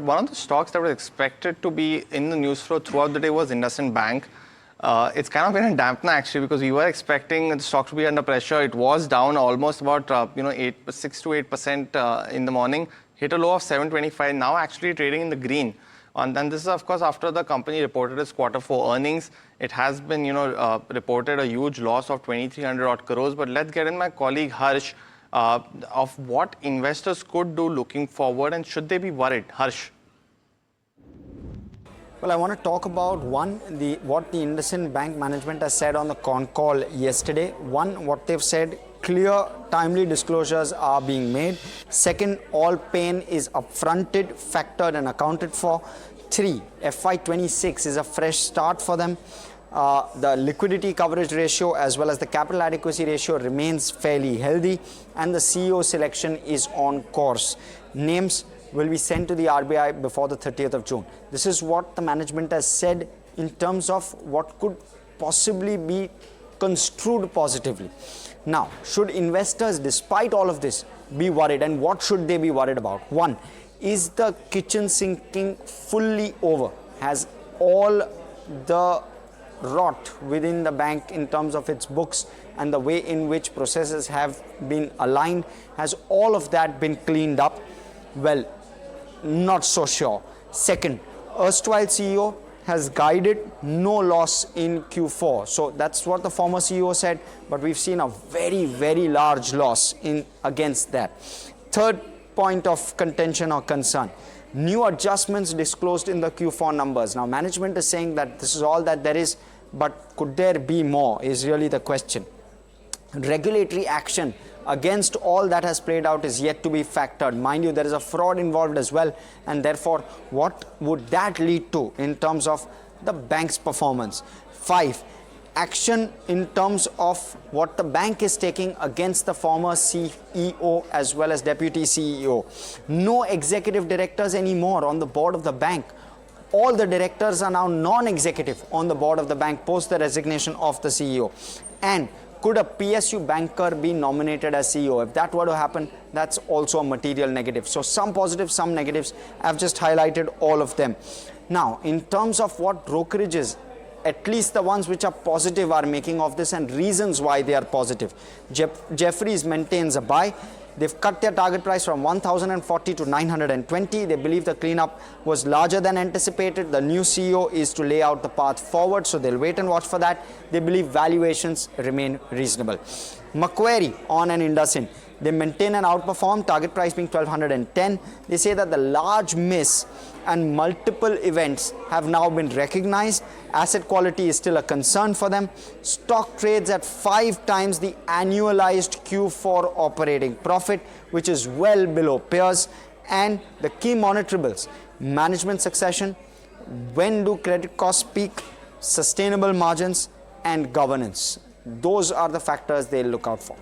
One of the stocks that was expected to be in the news flow throughout the day was IndusInd Bank. It's kind of been a dampener actually, because we were expecting the stock to be under pressure. It was down almost about 6 to 8% in the morning, hit a low of 725. Now actually trading in the green. And then this is of course after the company reported its Q4 earnings. It has been reported a huge loss of 2,300 odd crores. But let's get in my colleague Harsh of what investors could do looking forward, and should they be worried? Harsh. Well, I want to talk about what the IndusInd Bank management has said on the con call yesterday. One, what they've said, clear, timely disclosures are being made. Second, all pain is upfronted, factored and accounted for. 3, FY26 is a fresh start for them. The liquidity coverage ratio as well as the capital adequacy ratio remains fairly healthy, and the CEO selection is on course. Names will be sent to the RBI before the 30th of June. This is what the management has said in terms of what could possibly be construed positively. Now, should investors, despite all of this, be worried, and what should they be worried about? One, is the kitchen sinking fully over? Has all the rot within the bank in terms of its books and the way in which processes have been aligned, has all of that been cleaned up? Well, not so sure. Second, erstwhile CEO has guided no loss in Q4. So that's what the former CEO said, but we've seen a very, very large loss against that. Third point of contention or concern, new adjustments disclosed in the Q4 numbers. Now, management is saying that this is all that there is, but could there be more is really the question. Regulatory action against all that has played out is yet to be factored. Mind you, there is a fraud involved as well, and therefore what would that lead to in terms of the bank's performance? 5, action in terms of what the bank is taking against the former CEO as well as deputy CEO. No executive directors anymore on the board of the bank. All the directors are now non-executive on the board of the bank post the resignation of the CEO. And could a PSU banker be nominated as CEO? If that were to happen, that's also a material negative. So some positives, some negatives. I've just highlighted all of them. Now, in terms of what brokerages, at least the ones which are positive, are making of this and reasons why they are positive. Jefferies maintains a buy. They've cut their target price from 1,040 to 920. They believe the cleanup was larger than anticipated. The new CEO is to lay out the path forward, so they'll wait and watch for that. They believe valuations remain reasonable. Macquarie on an IndusInd. They maintain an outperform, target price being 1,210. They say that the large miss and multiple events have now been recognized. Asset quality is still a concern for them. Stock trades at 5 times the annualized Q4 operating profit, which is well below peers. And the key monitorables, management succession, when do credit costs peak, sustainable margins, and governance. Those are the factors they'll look out for.